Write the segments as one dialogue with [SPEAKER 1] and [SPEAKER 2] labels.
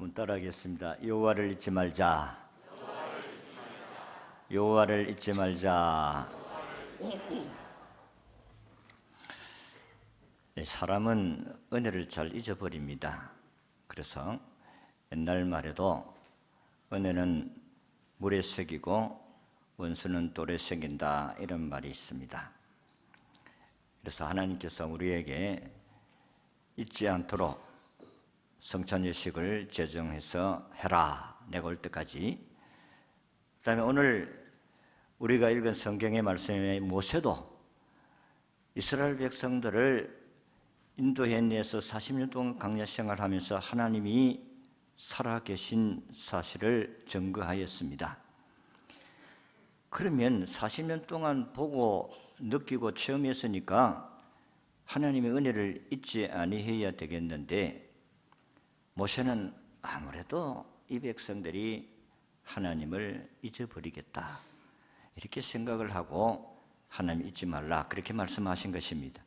[SPEAKER 1] 한번 따라하겠습니다. 여호와를 잊지 말자. 여호와를 잊지 말자. 사람은 은혜를 잘 잊어버립니다. 그래서 옛날 말에도 은혜는 물에 새기고 원수는 돌에 새긴다, 이런 말이 있습니다. 그래서 하나님께서 우리에게 잊지 않도록 성찬예식을 제정해서 해라, 내가 올 때까지. 그 다음에 오늘 우리가 읽은 성경의 말씀에 모세도 이스라엘 백성들을 인도에 내서 40년 동안 광야 생활하면서 하나님이 살아계신 사실을 증거하였습니다. 그러면 40년 동안 보고 느끼고 체험했으니까 하나님의 은혜를 잊지 아니해야 되겠는데, 모세는 아무래도 이 백성들이 하나님을 잊어버리겠다, 이렇게 생각을 하고 하나님 잊지 말라, 그렇게 말씀하신 것입니다.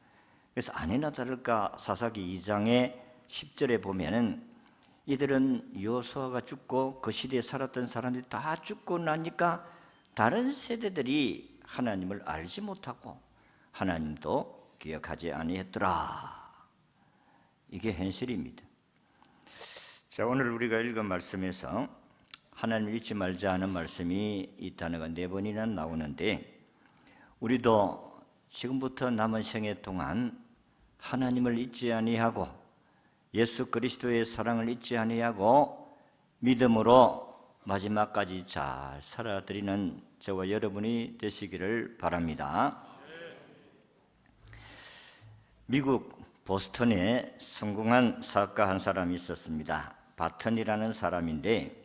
[SPEAKER 1] 그래서 아니나 다를까 사사기 2장의 10절에 보면은 이들은 여호수아가 죽고 그 시대에 살았던 사람들이 다 죽고 나니까 다른 세대들이 하나님을 알지 못하고 하나님도 기억하지 아니했더라, 이게 현실입니다. 자, 오늘 우리가 읽은 말씀에서 하나님을 잊지 말자 하는 말씀이 이 단어가 4번이나 나오는데, 우리도 지금부터 남은 생애 동안 하나님을 잊지 아니하고 예수 그리스도의 사랑을 잊지 아니하고 믿음으로 마지막까지 잘 살아드리는 저와 여러분이 되시기를 바랍니다. 미국 보스턴에 성공한 사학가 한 사람이 있었습니다. 바튼이라는 사람인데,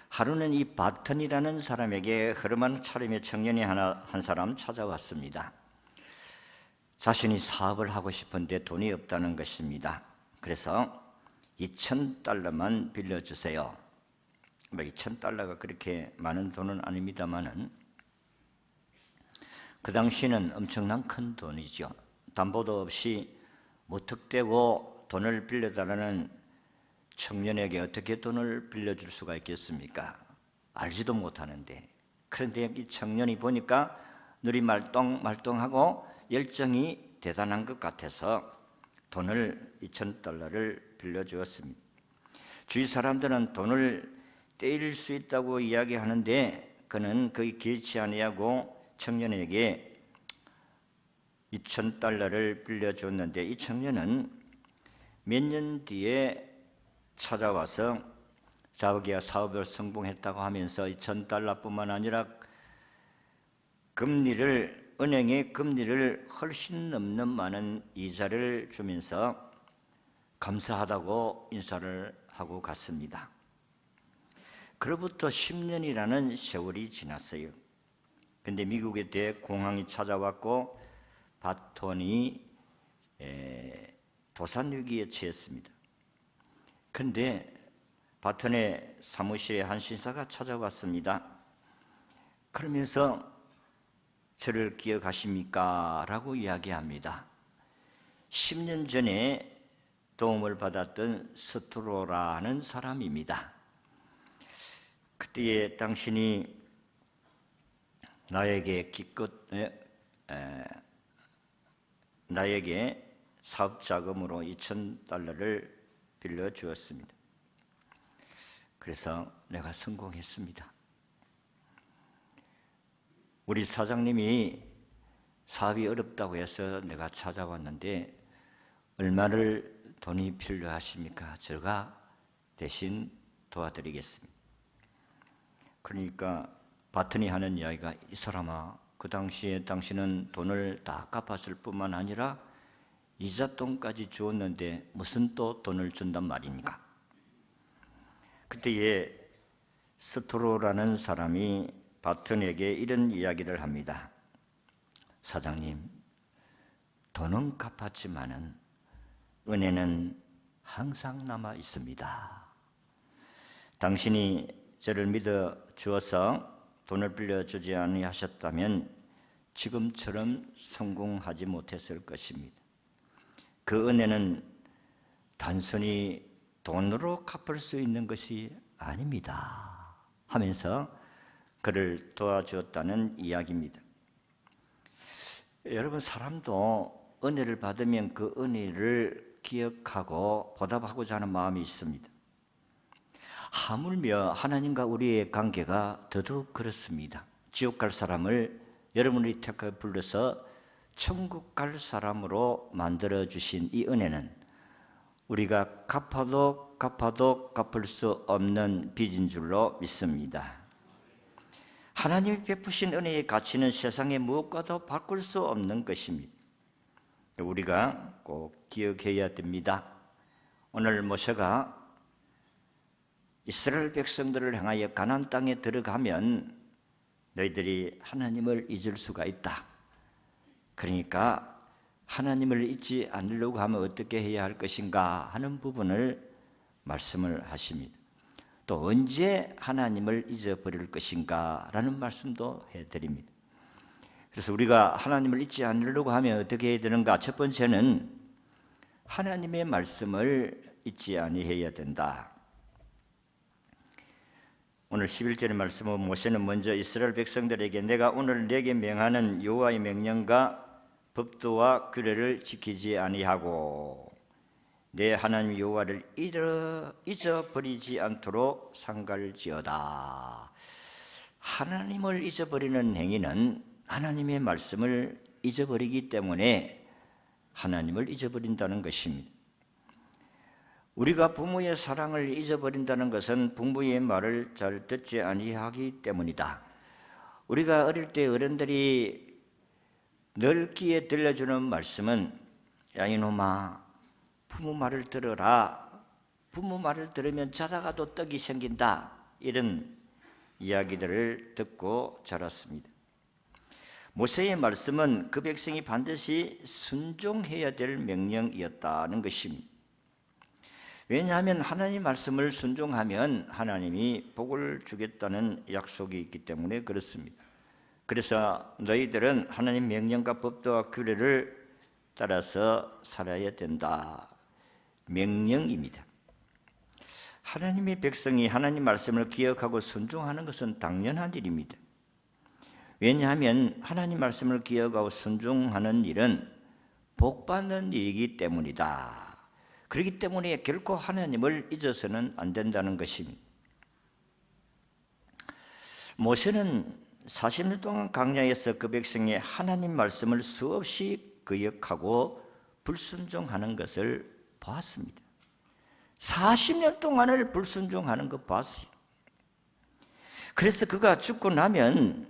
[SPEAKER 1] 하루는 이 바튼이라는 사람에게 흐름한 차림의 청년이 한 사람 찾아왔습니다. 자신이 사업을 하고 싶은데 돈이 없다는 것입니다. 그래서 $2,000만 빌려주세요. $2,000가 그렇게 많은 돈은 아닙니다만은 그 당시에는 엄청난 큰 돈이죠. 담보도 없이 무턱대고 돈을 빌려달라는 청년에게 어떻게 돈을 빌려줄 수가 있겠습니까? 알지도 못하는데. 그런데 이 청년이 보니까 눈이 말똥말똥하고 열정이 대단한 것 같아서 돈을 $2,000를 빌려주었습니다. 주위 사람들은 돈을 떼일 수 있다고 이야기하는데 그는 거의 개의치 아니하고 청년에게 $2,000를 빌려줬는데, 이 청년은 몇 년 뒤에 찾아와서 자기가 사업을 성공했다고 하면서 $2,000뿐만 아니라 은행의 금리를 훨씬 넘는 많은 이자를 주면서 감사하다고 인사를 하고 갔습니다. 그로부터 10년이라는 세월이 지났어요. 근데 미국에 대공황이 찾아왔고 바톤이 도산위기에 처했습니다. 근데 바톤의 사무실에 한 신사가 찾아왔습니다. 그러면서 저를 기억하십니까? 라고 이야기합니다. 10년 전에 도움을 받았던 스트로라는 사람입니다. 그때에 당신이 나에게 사업 자금으로 $2,000를 빌려주었습니다. 그래서 내가 성공했습니다. 우리 사장님이 사업이 어렵다고 해서 내가 찾아왔는데 얼마를 돈이 필요하십니까? 제가 대신 도와드리겠습니다. 그러니까 바튼이 하는 이야기가, 이 사람아, 그 당시에 당신은 돈을 다 갚았을 뿐만 아니라 이자돈까지 주었는데 무슨 또 돈을 준단 말입니까? 그때에 스트로라는 사람이 바튼에게 이런 이야기를 합니다. 사장님, 돈은 갚았지만은 은혜는 항상 남아 있습니다. 당신이 저를 믿어 주어서 돈을 빌려주지 아니하셨다면 지금처럼 성공하지 못했을 것입니다. 그 은혜는 단순히 돈으로 갚을 수 있는 것이 아닙니다 하면서 그를 도와주었다는 이야기입니다. 여러분, 사람도 은혜를 받으면 그 은혜를 기억하고 보답하고자 하는 마음이 있습니다. 하물며 하나님과 우리의 관계가 더더욱 그렇습니다. 지옥 갈 사람을 여러분이 택하여 불러서 천국 갈 사람으로 만들어 주신 이 은혜는 우리가 갚아도 갚을 수 없는 빚인 줄로 믿습니다. 하나님이 베푸신 은혜의 가치는 세상의 무엇과도 바꿀 수 없는 것입니다. 우리가 꼭 기억해야 됩니다. 오늘 모세가 이스라엘 백성들을 향하여 가나안 땅에 들어가면 너희들이 하나님을 잊을 수가 있다. 그러니까 하나님을 잊지 않으려고 하면 어떻게 해야 할 것인가 하는 부분을 말씀을 하십니다. 또 언제 하나님을 잊어버릴 것인가 라는 말씀도 해드립니다. 그래서 우리가 하나님을 잊지 않으려고 하면 어떻게 해야 되는가? 첫 번째는 하나님의 말씀을 잊지 아니해야 된다. 오늘 11절의 말씀은 모세는 먼저 이스라엘 백성들에게 내가 오늘 내게 명하는 여호와의 명령과 법도와 규례를 지키지 아니하고 내 하나님 여호와를 잊어버리지 않도록 상갈지어다. 하나님을 잊어버리는 행위는 하나님의 말씀을 잊어버리기 때문에 하나님을 잊어버린다는 것입니다. 우리가 부모의 사랑을 잊어버린다는 것은 부모의 말을 잘 듣지 아니하기 때문이다. 우리가 어릴 때 어른들이 늘 귀에 들려주는 말씀은 야 이놈아 부모 말을 들어라. 부모 말을 들으면 자다가도 떡이 생긴다. 이런 이야기들을 듣고 자랐습니다. 모세의 말씀은 그 백성이 반드시 순종해야 될 명령이었다는 것입니다. 왜냐하면 하나님 말씀을 순종하면 하나님이 복을 주겠다는 약속이 있기 때문에 그렇습니다. 그래서 너희들은 하나님 명령과 법도와 규례를 따라서 살아야 된다. 명령입니다. 하나님의 백성이 하나님 말씀을 기억하고 순종하는 것은 당연한 일입니다. 왜냐하면 하나님 말씀을 기억하고 순종하는 일은 복받는 일이기 때문이다. 그렇기 때문에 결코 하나님을 잊어서는 안 된다는 것입니다. 모세는 40년 동안 광야에서 그 백성이 하나님 말씀을 수없이 거역하고 불순종하는 것을 보았습니다. 40년 동안을 불순종하는 것 봤어요. 그래서 그가 죽고 나면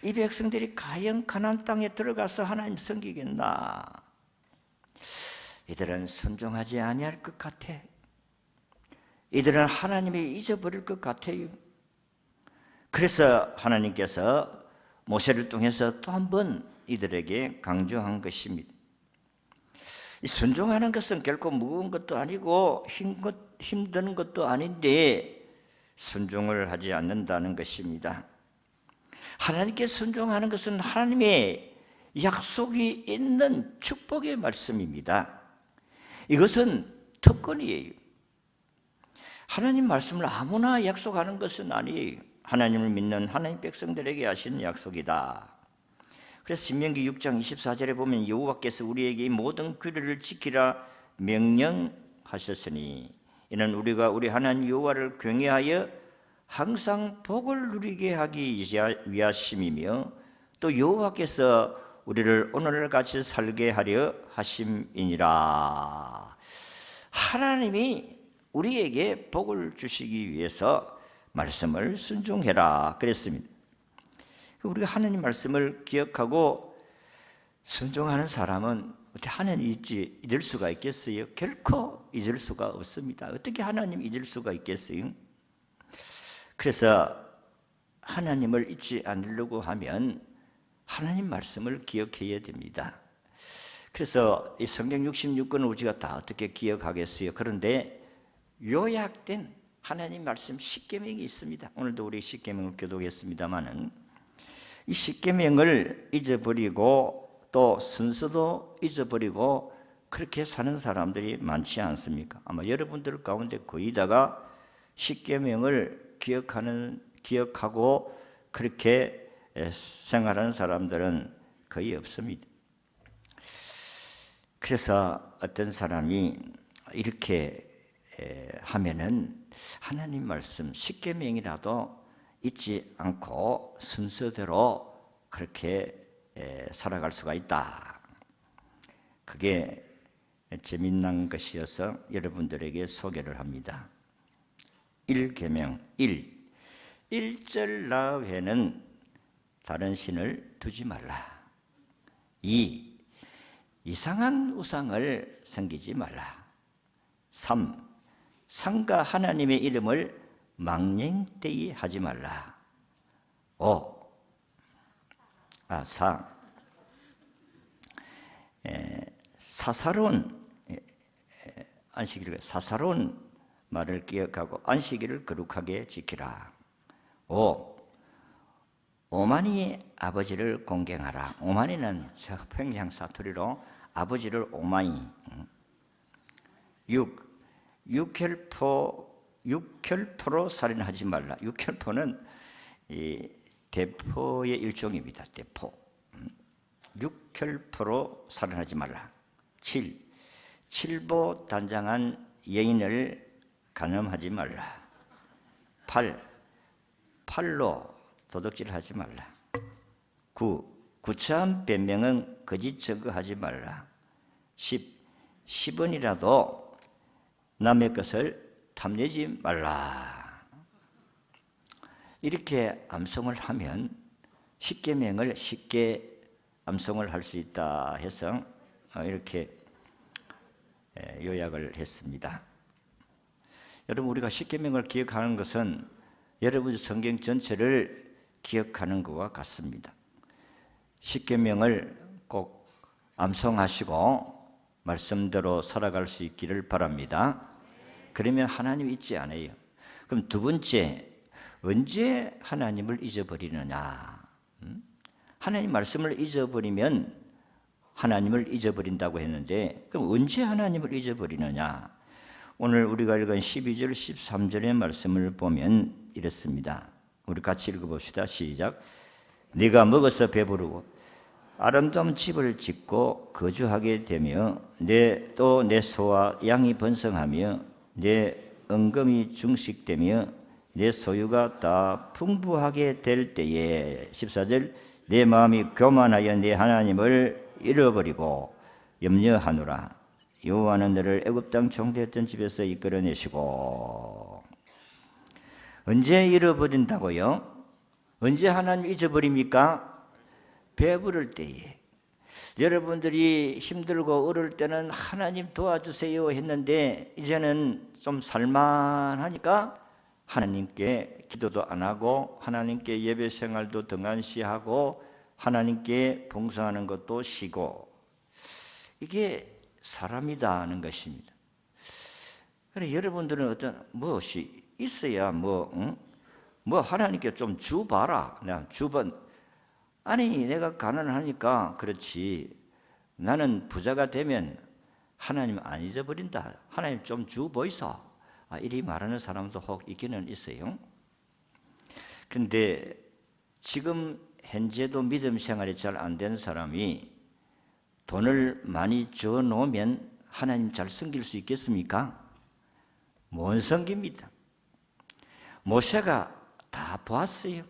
[SPEAKER 1] 이 백성들이 과연 가나안 땅에 들어가서 하나님 섬기겠나? 이들은 순종하지 아니할 것 같아. 이들은 하나님이 잊어버릴 것 같아요. 그래서 하나님께서 모세를 통해서 또 한 번 이들에게 강조한 것입니다. 이 순종하는 것은 결코 무거운 것도 아니고 힘든 것도 아닌데 순종을 하지 않는다는 것입니다. 하나님께 순종하는 것은 하나님의 약속이 있는 축복의 말씀입니다. 이것은 특권이에요. 하나님 말씀을 아무나 약속하는 것은 아니에요. 하나님을 믿는 하나님 백성들에게 하신 약속이다. 그래서 신명기 6장 24절에 보면 여호와께서 우리에게 이 모든 규례를 지키라 명령하셨으니 이는 우리가 우리 하나님 여호와를 경외하여 항상 복을 누리게 하기 위하심이며 또 여호와께서 우리를 오늘같이 살게 하려 하심이니라. 하나님이 우리에게 복을 주시기 위해서 말씀을 순종해라 그랬습니다. 우리가 하나님 말씀을 기억하고 순종하는 사람은 어떻게 하나님 잊을 수가 있겠어요? 결코 잊을 수가 없습니다. 어떻게 하나님 잊을 수가 있겠어요? 그래서 하나님을 잊지 않으려고 하면 하나님 말씀을 기억해야 됩니다. 그래서 이 성경 66권을 우리가 다 어떻게 기억하겠어요? 그런데 요약된 하나님 말씀 10계명이 있습니다. 오늘도 우리 10계명을 교독했습니다마는 이 10계명을 잊어버리고 또 순서도 잊어버리고 그렇게 사는 사람들이 많지 않습니까? 아마 여러분들 가운데 거의 다가 십계명을 기억하고 그렇게 생활하는 사람들은 거의 없습니다. 그래서 어떤 사람이 이렇게 하면은 하나님 말씀 십계명이라도 잊지 않고 순서대로 그렇게 살아갈 수가 있다. 그게 재미난 것이어서 여러분들에게 소개를 합니다. 1계명 1. 1절 나회는 다른 신을 두지 말라. 2. 이상한 우상을 섬기지 말라. 3. 상가 하나님의 이름을 망령되이 하지 말라. 4. 사사로운 사사로운 말을 기억하고 안식일을 거룩하게 지키라. 5. 오만이 아버지를 공경하라. 오만이는 평양 사투리로 아버지를 오만이. 6. 육혈포로 살인하지 말라. 육혈포는 이 대포의 일종입니다. 대포. 육혈포로 살인하지 말라. 7. 칠보 단장한 여인을 간음하지 말라. 8. 팔로 도둑질하지 말라. 9. 구차한 변명은 거짓 증거하지 말라. 10. 10원이라도 남의 것을 탐내지 말라. 이렇게 암송을 하면 십계명을 쉽게 암송을 할 수 있다 해서 이렇게 요약을 했습니다. 여러분, 우리가 십계명을 기억하는 것은 여러분 성경 전체를 기억하는 것과 같습니다. 십계명을 꼭 암송하시고 말씀대로 살아갈 수 있기를 바랍니다. 그러면 하나님 잊지 않아요. 그럼 두 번째, 언제 하나님을 잊어버리느냐? 하나님 말씀을 잊어버리면 하나님을 잊어버린다고 했는데, 그럼 언제 하나님을 잊어버리느냐? 오늘 우리가 읽은 12절, 13절의 말씀을 보면 이렇습니다. 우리 같이 읽어봅시다. 시작. 네가 먹어서 배부르고 아름다운 집을 짓고 거주하게 되며 또 내 소와 양이 번성하며 내 은금이 증식되며 내 소유가 다 풍부하게 될 때에 14절 내 마음이 교만하여 내 하나님을 잃어버리고 염려하노라. 여호와는 너를 애굽 땅 종되었던 집에서 이끌어내시고. 언제 잃어버린다고요? 언제 하나님 잊어버립니까? 배부를 때에. 여러분들이 힘들고 어려울 때는 하나님 도와주세요 했는데 이제는 좀 살만하니까 하나님께 기도도 안 하고 하나님께 예배 생활도 등한시하고 하나님께 봉사하는 것도 쉬고, 이게 사람이다는 것입니다. 그래, 여러분들은 어떤 무엇이 있어야 뭐 하나님께 좀 주봐라. 그냥 주번. 아니, 내가 가난하니까 그렇지. 나는 부자가 되면 하나님 안 잊어버린다. 하나님 좀 주보이소. 이리 말하는 사람도 혹 있기는 있어요. 근데 지금 현재도 믿음 생활이 잘 안 된 사람이 돈을 많이 줘 놓으면 하나님 잘 섬길 수 있겠습니까? 못 섬깁니다. 모세가 다 보았어요.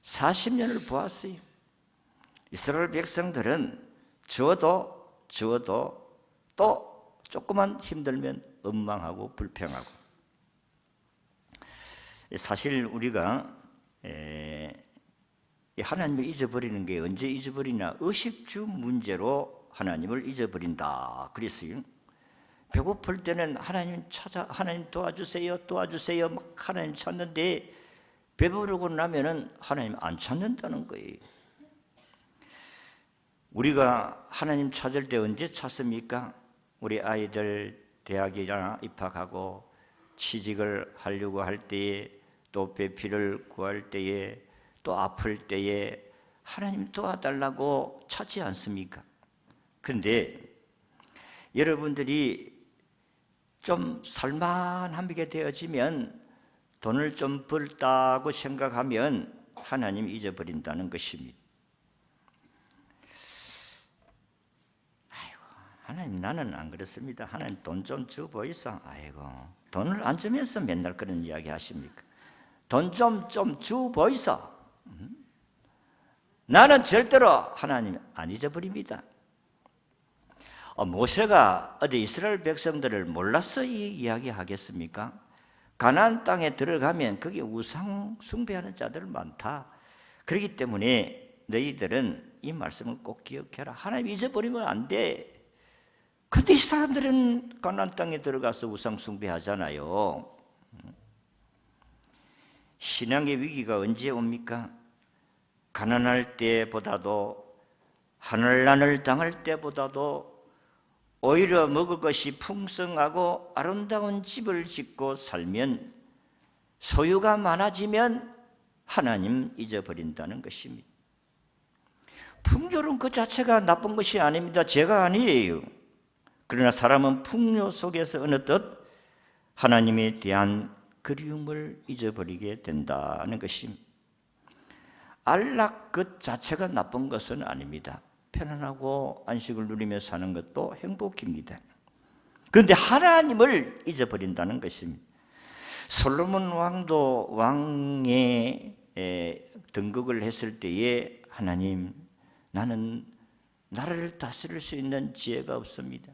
[SPEAKER 1] 40년을 보았어요. 이스라엘 백성들은 주어도 또 조금만 힘들면 원망하고 불평하고. 사실 우리가 하나님을 잊어버리는 게 언제 잊어버리냐? 의식주 문제로 하나님을 잊어버린다 그랬어요. 배고플 때는 하나님 도와주세요 막 하나님 찾는데 배부르고 나면은 하나님 안 찾는다는 거예요. 우리가 하나님 찾을 때 언제 찾습니까? 우리 아이들 대학이나 입학하고 취직을 하려고 할 때에, 또 배필을 구할 때에, 또 아플 때에 하나님 도와달라고 찾지 않습니까? 그런데 여러분들이 좀 살만하게 되어지면 돈을 좀 벌다고 생각하면 하나님 잊어버린다는 것입니다. 아이고, 하나님 나는 안 그렇습니다. 하나님 돈 좀 줘 보이소. 아이고, 돈을 안 주면서 맨날 그런 이야기 하십니까? 돈 좀 줘 보이소. 나는 절대로 하나님 안 잊어버립니다. 모세가 어디 이스라엘 백성들을 몰라서 이 이야기 하겠습니까? 가나안 땅에 들어가면 거기 우상 숭배하는 자들 많다. 그렇기 때문에 너희들은 이 말씀을 꼭 기억해라. 하나님 잊어버리면 안 돼. 그런데 이 사람들은 가나안 땅에 들어가서 우상 숭배하잖아요. 신앙의 위기가 언제 옵니까? 가난할 때보다도 하늘난을 당할 때보다도 오히려 먹을 것이 풍성하고 아름다운 집을 짓고 살면, 소유가 많아지면 하나님 잊어버린다는 것입니다. 풍요로운 그 자체가 나쁜 것이 아닙니다. 죄가 아니에요. 그러나 사람은 풍요 속에서 어느덧 하나님에 대한 그리움을 잊어버리게 된다는 것입니다. 안락 그 자체가 나쁜 것은 아닙니다. 편안하고 안식을 누리며 사는 것도 행복입니다. 그런데 하나님을 잊어버린다는 것입니다. 솔로몬 왕도 왕에 등극을 했을 때에 하나님, 나는 나라를 다스릴 수 있는 지혜가 없습니다.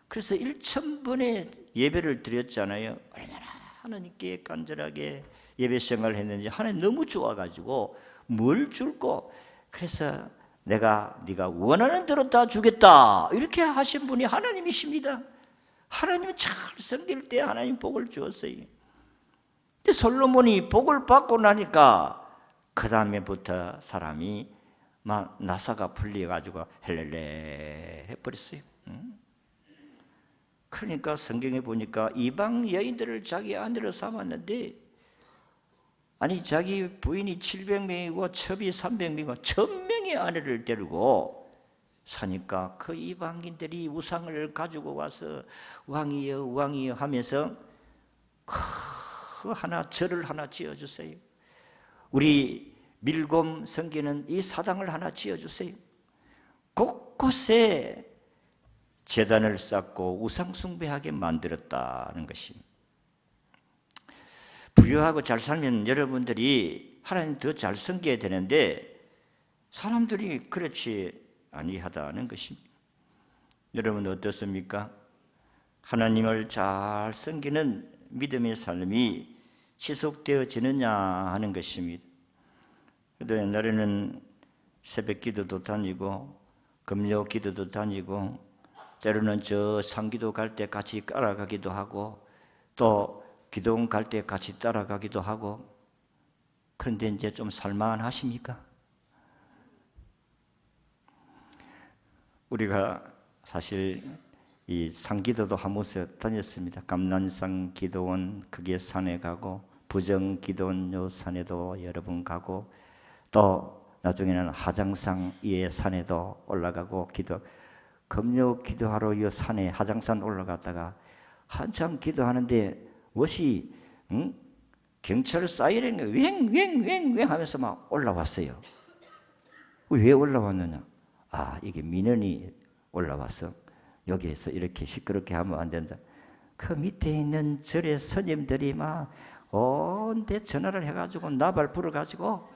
[SPEAKER 1] 그래서 1000번의 예배를 드렸잖아요. 얼마나 하나님께 간절하게 예배 생활을 했는지 하나님 너무 좋아가지고 뭘 줄고, 그래서 내가 네가 원하는 대로 다 주겠다 이렇게 하신 분이 하나님이십니다. 하나님은 잘 섬길 때 하나님 복을 주었어요. 근데 솔로몬이 복을 받고 나니까 그 다음에부터 사람이 막 나사가 풀려가지고 헬렐레 해버렸어요. 그러니까 성경에 보니까 이방 여인들을 자기 아내로 삼았는데, 아니 자기 부인이 700명이고 첩이 300명이고 1000명의 아내를 데리고 사니까 그 이방인들이 우상을 가지고 와서 왕이여 왕이여 하면서 그 하나 절을 하나 지어주세요. 우리 밀곰 섬기는 이 사당을 하나 지어주세요. 곳곳에 제단을 쌓고 우상 숭배하게 만들었다는 것입니다. 부유하고 잘 살면 여러분들이 하나님 더 잘 섬겨야 되는데 사람들이 그렇지 아니하다는 것입니다. 여러분 어떻습니까? 하나님을 잘 섬기는 믿음의 삶이 지속되어지느냐 하는 것입니다. 그래도 옛날에는 새벽 기도도 다니고 금요 기도도 다니고 때로는 저 상기도 갈 때 같이 따라가기도 하고 또 기도원 갈 때 같이 따라가기도 하고, 그런데 이제 좀 살만하십니까? 우리가 사실 이 상기도도 한 번씩 다녔습니다. 감난산 기도원 그게 산에 가고, 부정 기도원 요 산에도 여러 번 가고, 또 나중에는 하장산 이 산에도 올라가고 금요 기도하러 이 산에 하장산 올라갔다가 한참 기도하는데 무엇이 경찰 사이렌이 웽웽웽웽 하면서 막 올라왔어요. 왜 올라왔느냐? 이게 민원이 올라와서 여기에서 이렇게 시끄럽게 하면 안 된다. 그 밑에 있는 절의 스님들이 막 온데 전화를 해가지고 나발 불어가지고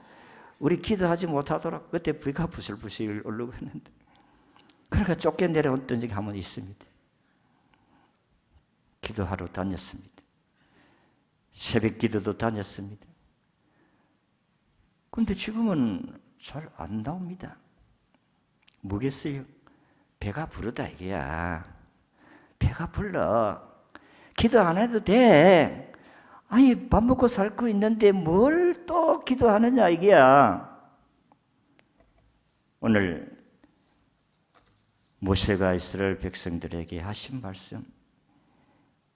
[SPEAKER 1] 우리 기도하지 못하도록, 그때 비가 부슬부슬 오르고 했는데, 그러니까 쫓겨 내려왔던 적이 한 번 있습니다. 기도하러 다녔습니다. 새벽 기도도 다녔습니다. 그런데 지금은 잘 안 나옵니다. 뭐겠어요? 배가 부르다 이게야. 배가 불러. 기도 안 해도 돼. 아니 밥 먹고 살고 있는데 뭘 또 기도하느냐 이게야. 오늘 모세가 이스라엘 백성들에게 하신 말씀,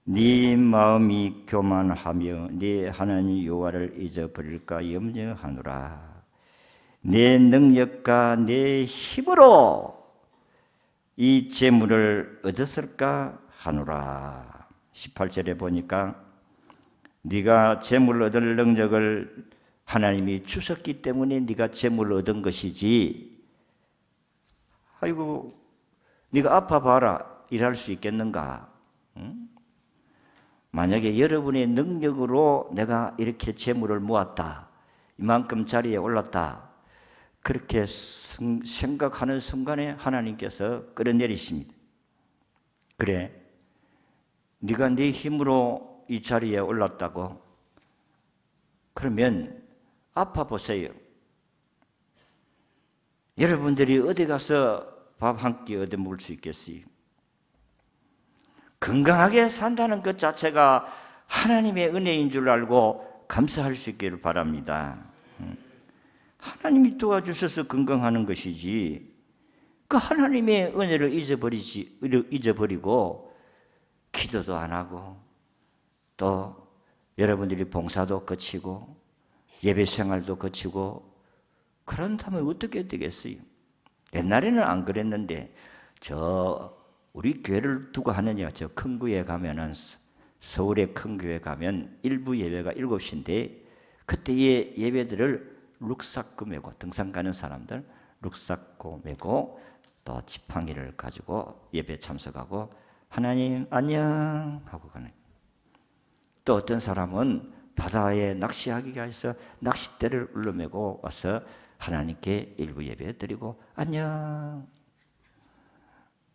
[SPEAKER 1] 네 마음이 교만하며 네 하나님 여호와를 잊어버릴까 염려하노라. 내 능력과 내 힘으로 이 재물을 얻었을까 하노라. 18절에 보니까 네가 재물을 얻을 능력을 하나님이 주셨기 때문에 네가 재물을 얻은 것이지, 아이고 네가 아파봐라 일할 수 있겠는가? 응? 만약에 여러분의 능력으로 내가 이렇게 재물을 모았다, 이만큼 자리에 올랐다, 그렇게 생각하는 순간에 하나님께서 끌어내리십니다. 그래, 네가 네 힘으로 이 자리에 올랐다고? 그러면 아파 보세요. 여러분들이 어디 가서 밥 한 끼 얻어 먹을 수 있겠어요? 건강하게 산다는 것 자체가 하나님의 은혜인 줄 알고 감사할 수 있기를 바랍니다. 하나님이 도와주셔서 건강하는 것이지, 그 하나님의 은혜를 잊어버리고 기도도 안 하고 또 여러분들이 봉사도 거치고 예배 생활도 거치고 그런다면 어떻게 되겠어요? 옛날에는 안 그랬는데 우리 교회를 두고 하느냐, 저 큰 교회 가면은, 서울의 큰 교회 가면 일부 예배가 7시인데 그때의 예배들을 룩사고 메고, 등산 가는 사람들 룩사고 메고 또 지팡이를 가지고 예배 참석하고 하나님 안녕 하고 가는. 또 어떤 사람은 바다에 낚시하기가 해서 낚싯대를 울러매고 와서 하나님께 일부 예배 드리고 안녕.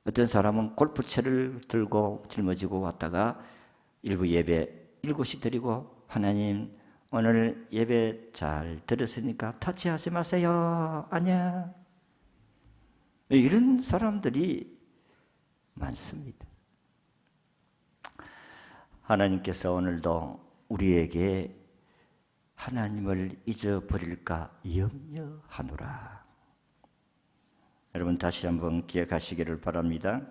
[SPEAKER 1] 어떤 사람은 골프채를 들고 짊어지고 왔다가 일부 예배 7시 드리고 하나님 오늘 예배 잘 들었으니까 터치하지 마세요. 안녕. 이런 사람들이 많습니다. 하나님께서 오늘도 우리에게 하나님을 잊어버릴까 염려하노라. 여러분 다시 한번 기억하시기를 바랍니다.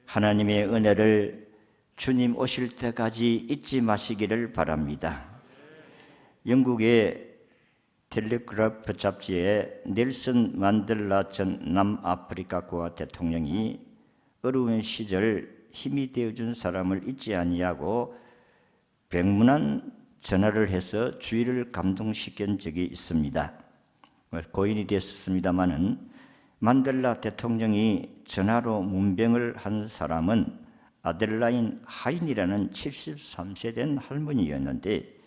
[SPEAKER 1] 하나님의 은혜를 주님 오실 때까지 잊지 마시기를 바랍니다. 영국의 텔레그래프 잡지에 넬슨 만델라 전 남아프리카 공화 대통령이 어려운 시절 힘이 되어준 사람을 잊지 아니하고 백문한 전화를 해서 주위를 감동시킨 적이 있습니다. 고인이 됐습니다마는 만델라 대통령이 전화로 문병을 한 사람은 아델라인 하인이라는 73세 된 할머니였는데,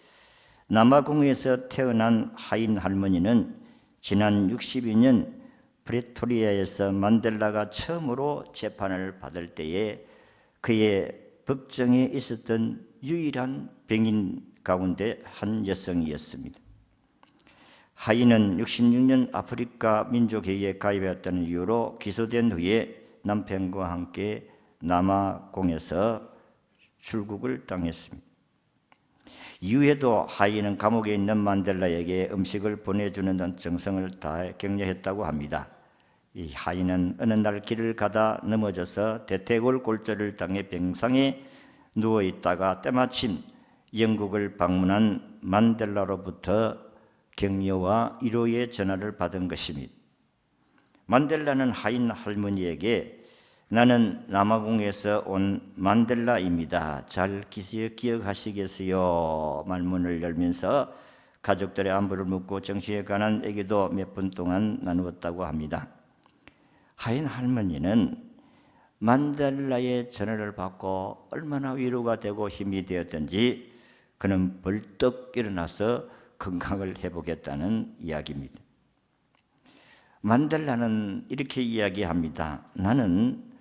[SPEAKER 1] 남아공에서 태어난 하인 할머니는 지난 62년 프레토리아에서 만델라가 처음으로 재판을 받을 때에 그의 법정에 있었던 유일한 병인 가운데 한 여성이었습니다. 하인은 66년 아프리카 민족회의에 가입했다는 이유로 기소된 후에 남편과 함께 남아공에서 출국을 당했습니다. 이후에도 하인은 감옥에 있는 만델라에게 음식을 보내주는 정성을 다해 격려했다고 합니다. 이 하인은 어느 날 길을 가다 넘어져서 대퇴골골절을 당해 병상에 누워있다가 때마침 영국을 방문한 만델라로부터 격려와 위로의 전화를 받은 것입니다. 만델라는 하인 할머니에게 나는 남아공에서 온 만델라입니다. 잘 기억하시겠어요? 말문을 열면서 가족들의 안부를 묻고 정치에 관한 얘기도 몇 분 동안 나누었다고 합니다. 하인 할머니는 만델라의 전화를 받고 얼마나 위로가 되고 힘이 되었던지 그는 벌떡 일어나서 건강을 회복했다는 이야기입니다. 만델라는 이렇게 이야기합니다. 나는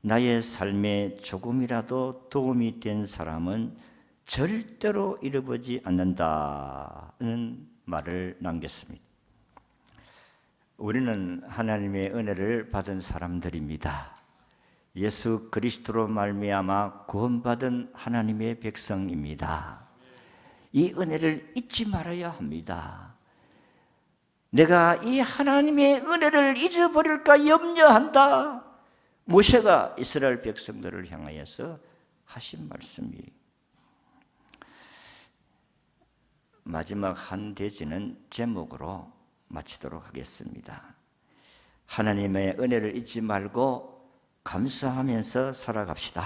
[SPEAKER 1] 나의 삶에 조금이라도 도움이 된 사람은 절대로 잃어보지 않는다는 말을 남겼습니다. 우리는 하나님의 은혜를 받은 사람들입니다. 예수 그리스도로 말미암아 구원받은 하나님의 백성입니다. 이 은혜를 잊지 말아야 합니다. 내가 이 하나님의 은혜를 잊어버릴까 염려한다. 모세가 이스라엘 백성들을 향하여서 하신 말씀이. 마지막 한 대지는 제목으로 마치도록 하겠습니다. 하나님의 은혜를 잊지 말고 감사하면서 살아갑시다.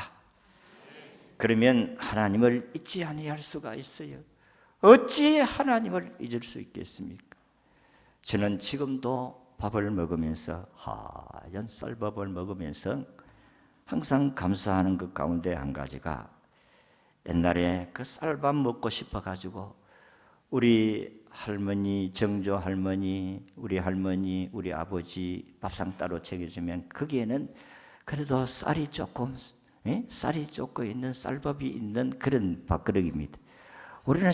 [SPEAKER 1] 그러면 하나님을 잊지 아니할 수가 있어요. 어찌 하나님을 잊을 수 있겠습니까? 저는 지금도 밥을 먹으면서, 하얀 쌀밥을 먹으면서 항상 감사하는 것 가운데 한 가지가, 옛날에 그 쌀밥 먹고 싶어가지고 우리 할머니, 정조 할머니, 우리 할머니, 우리 아버지 밥상 따로 챙겨주면 거기에는 그래도 쌀이 조금 있는 쌀밥이 있는 그런 밥그릇입니다. 우리는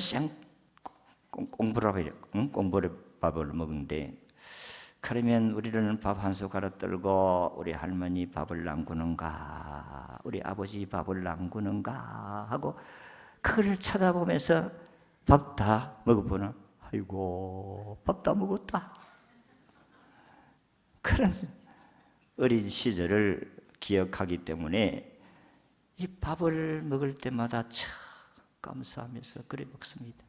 [SPEAKER 1] 꽁보밥을 먹는데, 그러면 우리는 밥 한 숟가락 들고 우리 할머니 밥을 남구는가, 우리 아버지 밥을 남구는가 하고 그걸 쳐다보면서 밥 다 먹어보나? 아이고, 밥 다 먹었다. 그런 어린 시절을 기억하기 때문에 이 밥을 먹을 때마다 참 감사하면서 그래 먹습니다.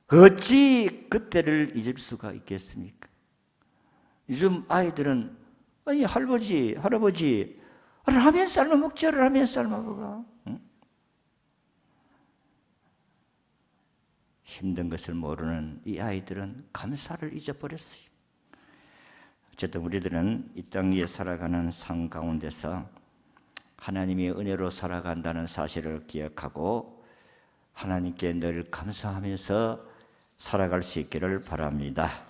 [SPEAKER 1] 어찌 그때를 잊을 수가 있겠습니까? 요즘 아이들은, 아니 할아버지, 라면 삶아 먹자, 라면 삶아 먹어. 응? 힘든 것을 모르는 이 아이들은 감사를 잊어버렸어요. 어쨌든 우리들은 이 땅 위에 살아가는 삶 가운데서 하나님의 은혜로 살아간다는 사실을 기억하고 하나님께 늘 감사하면서 살아갈 수 있기를 바랍니다.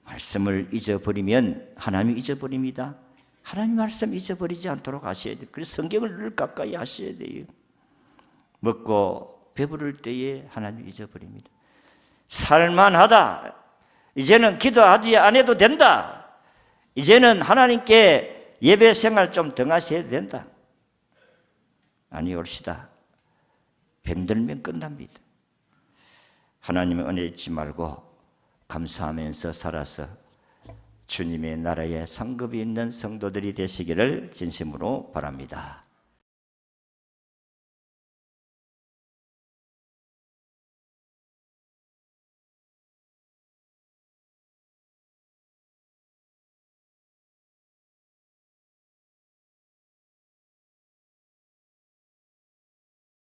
[SPEAKER 1] 말씀을 잊어버리면 하나님이 잊어버립니다. 하나님 말씀 잊어버리지 않도록 하셔야 돼요. 그래서 성경을 늘 가까이 하셔야 돼요. 먹고 배부를 때에 하나님 잊어버립니다. 살만하다. 이제는 기도하지 않아도 된다. 이제는 하나님께 예배 생활 좀 더 하셔야 된다. 아니 옳시다. 병들면 끝납니다. 하나님의 은혜 잊지 말고 감사하면서 살아서 주님의 나라에 상급이 있는 성도들이 되시기를 진심으로 바랍니다.